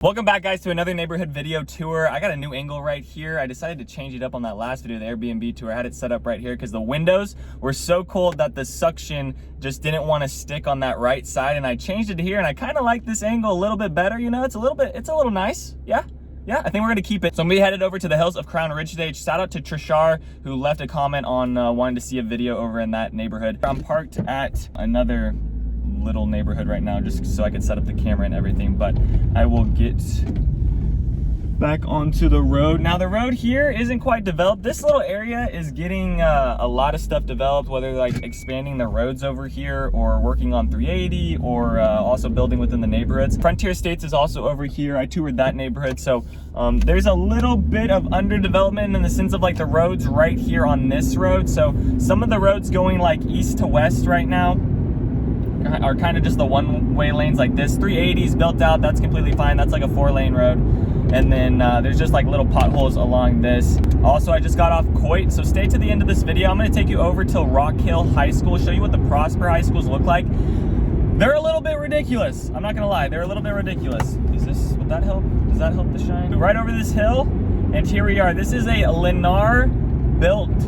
Welcome back, guys, to another neighborhood video tour. I got a new angle right here. I decided to change it up on that last video, the Airbnb tour. I had it set up right here because the windows were so cold that the suction just didn't want to stick on that right side, and I changed it to here, and I kind of like this angle a little bit better. You know, it's a little nice. Yeah, I think we're gonna keep it. So I'm gonna be headed over to the hills of Crown Ridge today. Shout out to Trishar, who left a comment on wanting to see a video over in that neighborhood. I'm parked at another little neighborhood right now just so I can set up the camera and everything, but I will get back onto the road. Now the road here isn't quite developed. This little area is getting a lot of stuff developed, whether like expanding the roads over here or working on 380 or also building within the neighborhoods. Frontier Estates is also over here. I toured that neighborhood, so there's a little bit of underdevelopment in the sense of like the roads right here on this road. So some of the roads going like east to west right now are kind of just the one-way lanes like this. 380's built out, that's completely fine. That's like a 4-lane road. And then there's just like little potholes along this. Also, I just got off Coit, so stay to the end of this video. I'm gonna take you over to Rock Hill High School, show you what the Prosper High Schools look like. They're a little bit ridiculous. I'm not gonna lie, they're a little bit ridiculous. Would that help? Does that help the shine? Right over this hill, and here we are. This is a Lennar built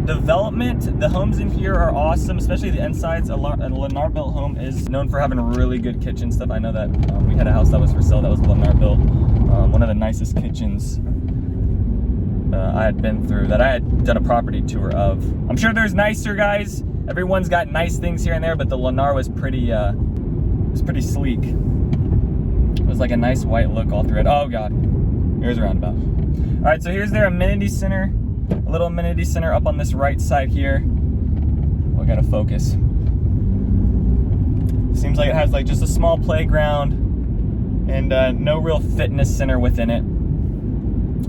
development. The homes in here are awesome, especially the insides. A Lennar built home is known for having really good kitchen stuff. I know that we had a house that was for sale that was Lennar built. One of the nicest kitchens I had been through, that I had done a property tour of. I'm sure there's nicer, guys. Everyone's got nice things here and there, but the Lennar was pretty sleek. It was like a nice white look all through it. Oh God, here's a roundabout. All right, so here's their amenity center. A little amenity center up on this right side here. We gotta focus. Seems like it has like just a small playground and no real fitness center within it.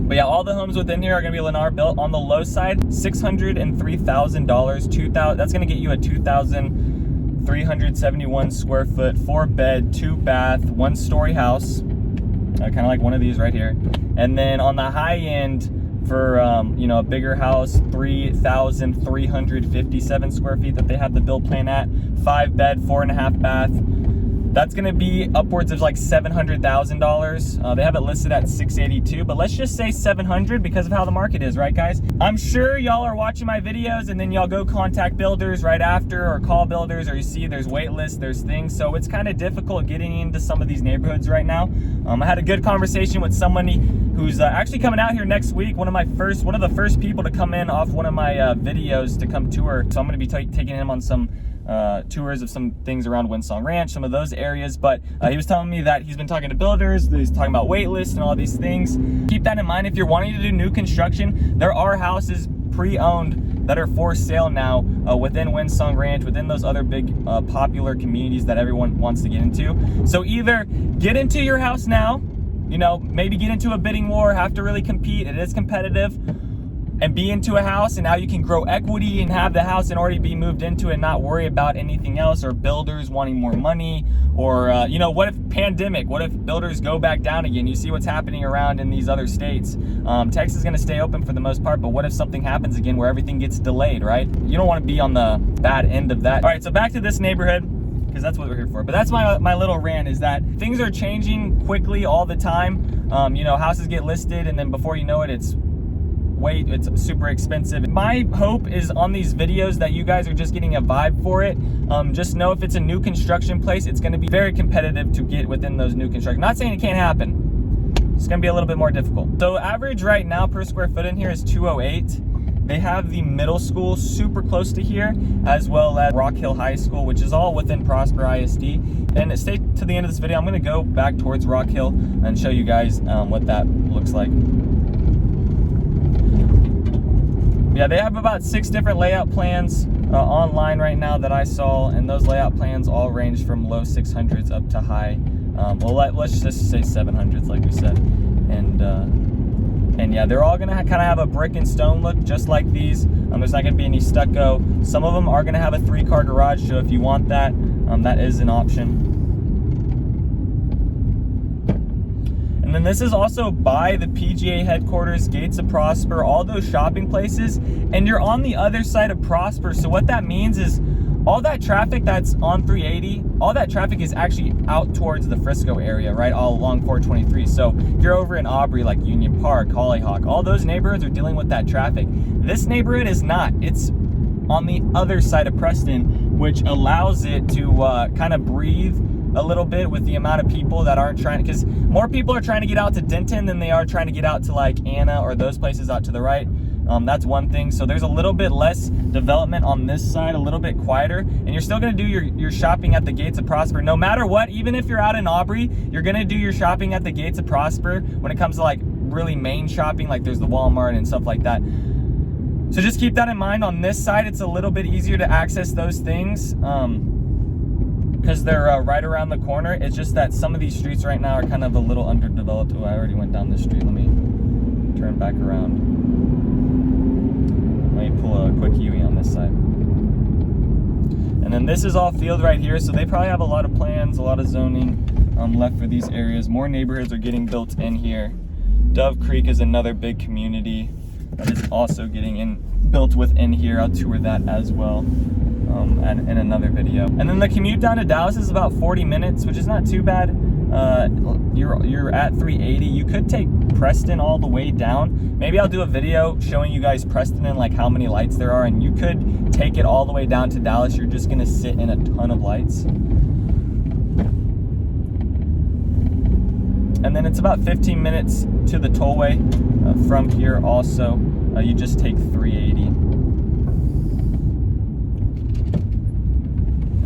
But yeah, all the homes within here are gonna be Lennar built. On the low side, $603,000. That's gonna get you a 2,371 square foot, 4-bed, 2-bath, 1-story house. Kind of like one of these right here. And then on the high end, for you know, a bigger house, 3,357 square feet that they have the build plan at, 5-bed, 4.5 bath. That's gonna be upwards of like $700,000. They have it listed at 682, but let's just say 700 because of how the market is, right, guys? I'm sure y'all are watching my videos and then y'all go contact builders right after, or call builders, or you see there's wait lists, there's things. So it's kind of difficult getting into some of these neighborhoods right now. I had a good conversation with somebody who's actually coming out here next week. One of the first people to come in off one of my videos to come tour. So I'm gonna be taking him on some tours of some things around Windsong Ranch, some of those areas. But he was telling me that he's been talking to builders, he's talking about wait lists and all these things. Keep that in mind if you're wanting to do new construction. There are houses pre-owned that are for sale now within Windsong Ranch, within those other big popular communities that everyone wants to get into. So either get into your house now, you know, maybe get into a bidding war, have to really compete, it is competitive, and be into a house, and now you can grow equity and have the house and already be moved into it and not worry about anything else, or builders wanting more money, or you know, what if builders go back down again? You see what's happening around in these other states. Texas is gonna stay open for the most part, but what if something happens again where everything gets delayed, right? You don't wanna be on the bad end of that. All right, so back to this neighborhood, because that's what we're here for. But that's my little rant, is that things are changing quickly all the time. You know, houses get listed, and then before you know it, it's super expensive. My hope is on these videos that you guys are just getting a vibe for it. Just know if it's a new construction place, it's gonna be very competitive to get within those new construction. Not saying it can't happen. It's gonna be a little bit more difficult. So average right now per square foot in here is 208. They have the middle school super close to here, as well as Rock Hill High School, which is all within Prosper ISD. And stay to the end of this video. I'm gonna go back towards Rock Hill and show you guys what that looks like. Yeah, they have about 6 different layout plans online right now that I saw, and those layout plans all range from low 600s up to high, well, let's just say 700s, like we said. And yeah, they're all gonna kind of have a brick and stone look, just like these. There's not gonna be any stucco. Some of them are gonna have a 3-car garage, so if you want that, that is an option. And then this is also by the PGA headquarters, Gates of Prosper, all those shopping places, and you're on the other side of Prosper. So what that means is all that traffic that's on 380, all that traffic is actually out towards the Frisco area, right, all along 423. So if you're over in Aubrey, like Union Park, Hollyhock, all those neighborhoods are dealing with that traffic. This neighborhood is not. It's on the other side of Preston, which allows it to kind of breathe a little bit with the amount of people that aren't trying, because more people are trying to get out to Denton than they are trying to get out to like Anna or those places out to the right. That's one thing. So there's a little bit less development on this side, a little bit quieter, and you're still gonna do your shopping at the Gates of Prosper. No matter what, even if you're out in Aubrey, you're gonna do your shopping at the Gates of Prosper when it comes to like really main shopping, like there's the Walmart and stuff like that. So just keep that in mind. On this side, it's a little bit easier to access those things because they're right around the corner. It's just that some of these streets right now are kind of a little underdeveloped. Oh, I already went down this street. Let me turn back around. Let me pull a quick UE on this side. And then this is all field right here, so they probably have a lot of plans, a lot of zoning left for these areas. More neighborhoods are getting built in here. Dove Creek is another big community that is also getting built within here. I'll tour that as well in another video. And then the commute down to Dallas is about 40 minutes, which is not too bad. You're at 380. You could take Preston all the way down. Maybe I'll do a video showing you guys Preston and like how many lights there are, and you could take it all the way down to Dallas. You're just gonna sit in a ton of lights. And then it's about 15 minutes to the tollway from here also. You just take 380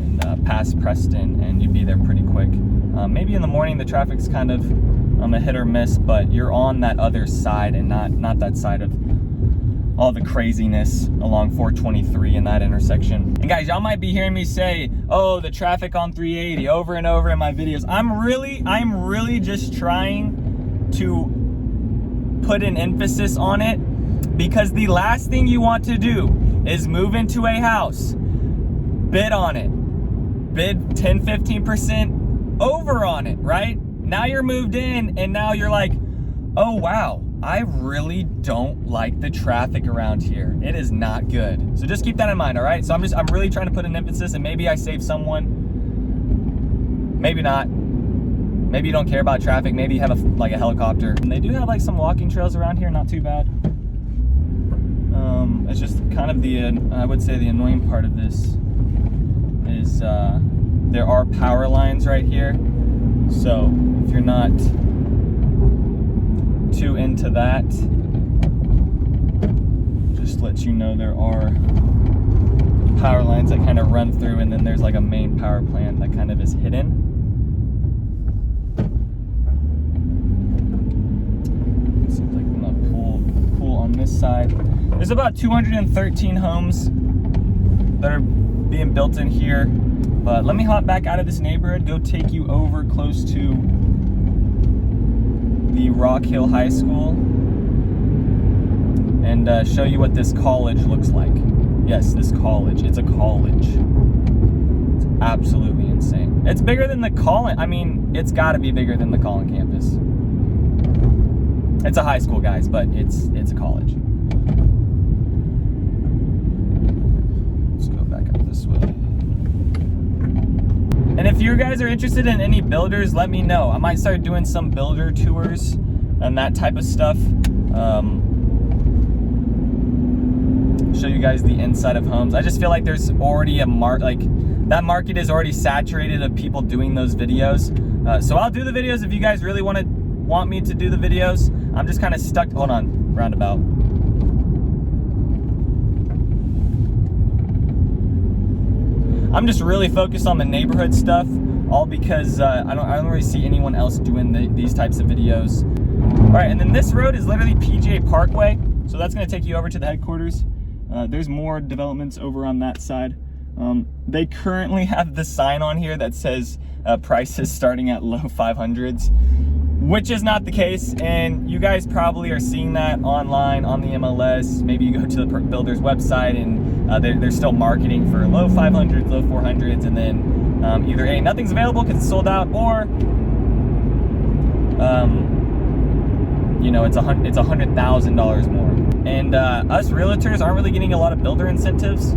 and pass Preston, and you'd be there pretty quick. Maybe in the morning the traffic's kind of a hit or miss, but you're on that other side and not that side of all the craziness along 423 in that intersection. And guys, y'all might be hearing me say, oh, the traffic on 380 over and over in my videos. I'm really just trying to put an emphasis on it, because the last thing you want to do is move into a house, bid on it, bid 10-15% over on it, right? Now you're moved in and now you're like, oh wow, I really don't like the traffic around here. It is not good. So just keep that in mind, all right? So I'm really trying to put an emphasis, and maybe I save someone, maybe not. Maybe you don't care about traffic. Maybe you have a helicopter. And they do have like some walking trails around here, not too bad. It's just kind of I would say the annoying part of this is there are power lines right here. So if you're not too into that, just let you know there are power lines that kind of run through, and then there's like a main power plant that kind of is hidden. Seems like I'm gonna pull on this side. There's about 213 homes that are being built in here. But let me hop back out of this neighborhood, go take you over close to the Rock Hill High School and show you what this college looks like. Yes, this college. It's a college. It's absolutely insane. It's bigger than the Collin. I mean, it's got to be bigger than the Collin campus. It's a high school, guys, but it's a college. Let's go back up this way. And if you guys are interested in any builders, let me know. I might start doing some builder tours and that type of stuff. Show you guys the inside of homes. I just feel like there's already that market is already saturated of people doing those videos. So I'll do the videos if you guys really want me to do the videos. I'm just kind of stuck. Hold on, roundabout. I'm just really focused on the neighborhood stuff, all because I don't really see anyone else doing these types of videos. All right, and then this road is literally PGA Parkway, so that's going to take you over to the headquarters. There's more developments over on that side. They currently have the sign on here that says prices starting at low 500s, which is not the case, and you guys probably are seeing that online on the MLS. Maybe you go to the builder's website and they're still marketing for low 500s, low 400s, and then either A, nothing's available because it's sold out, or you know, it's $100,000 more. And us realtors aren't really getting a lot of builder incentives.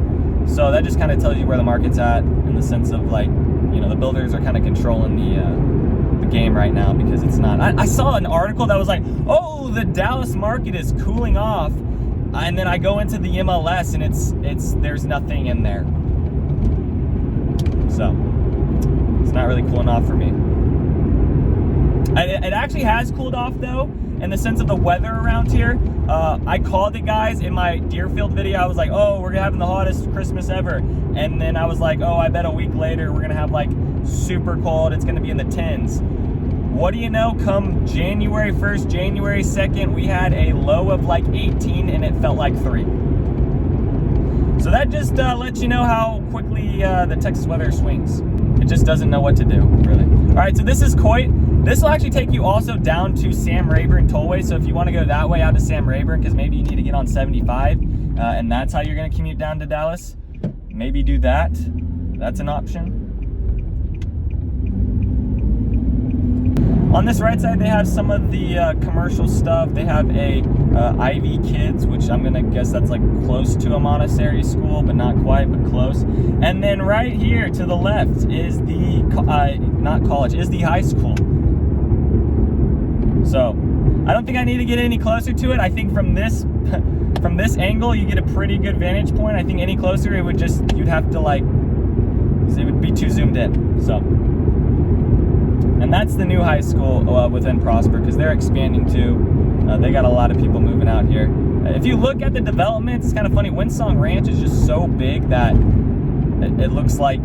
So that just kind of tells you where the market's at, in the sense of like, you know, the builders are kind of controlling the game right now, because it's not. I saw an article that was like, oh, the Dallas market is cooling off, and then I go into the MLS and there's nothing in there. So it's not really cooling off for me. It actually has cooled off though, in the sense of the weather around here. I called it, guys, in my Deerfield video. I was like, oh, we're having the hottest Christmas ever. And then I was like, oh, I bet a week later we're gonna have like super cold. It's gonna be in the 10s. What do you know, come January 1st, January 2nd, we had a low of like 18 and it felt like 3. So that just lets you know how quickly the Texas weather swings. It just doesn't know what to do, really. All right, so this is Coit. This will actually take you also down to Sam Rayburn Tollway. So if you want to go that way out to Sam Rayburn, because maybe you need to get on 75, and that's how you're going to commute down to Dallas, maybe do that. That's an option. On this right side, they have some of the commercial stuff. They have a Ivy Kids, which I'm gonna guess that's like close to a Montessori school, but not quite, but close. And then right here to the left is the, not college, is the high school. So I don't think I need to get any closer to it. I think from this from this angle, you get a pretty good vantage point. I think any closer, it would just, you'd have to like, it would be too zoomed in, so. And that's the new high school within Prosper, because they're expanding too. They got a lot of people moving out here. If you look at the developments, it's kind of funny. Windsong Ranch is just so big that it looks like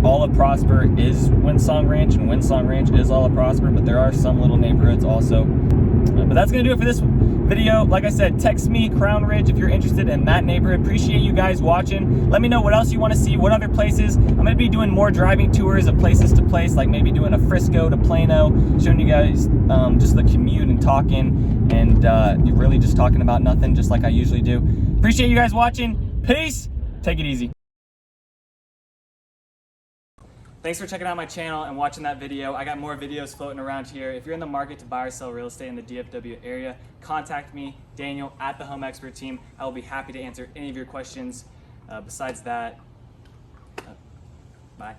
all of Prosper is Windsong Ranch, and Windsong Ranch is all of Prosper, but there are some little neighborhoods also. But that's gonna do it for this video. Like I said, text me Crown Ridge if you're interested in that neighborhood. Appreciate you guys watching. Let me know what else you want to see, what other places. I'm going to be doing more driving tours of places to place, like maybe doing a Frisco to Plano, showing you guys just the commute and talking, and you're really just talking about nothing, just like I usually do. Appreciate you guys watching. Peace. Take it easy. Thanks for checking out my channel and watching that video. I got more videos floating around here. If you're in the market to buy or sell real estate in the DFW area, contact me, Daniel, at the Home Expert Team. I will be happy to answer any of your questions. Besides that, bye.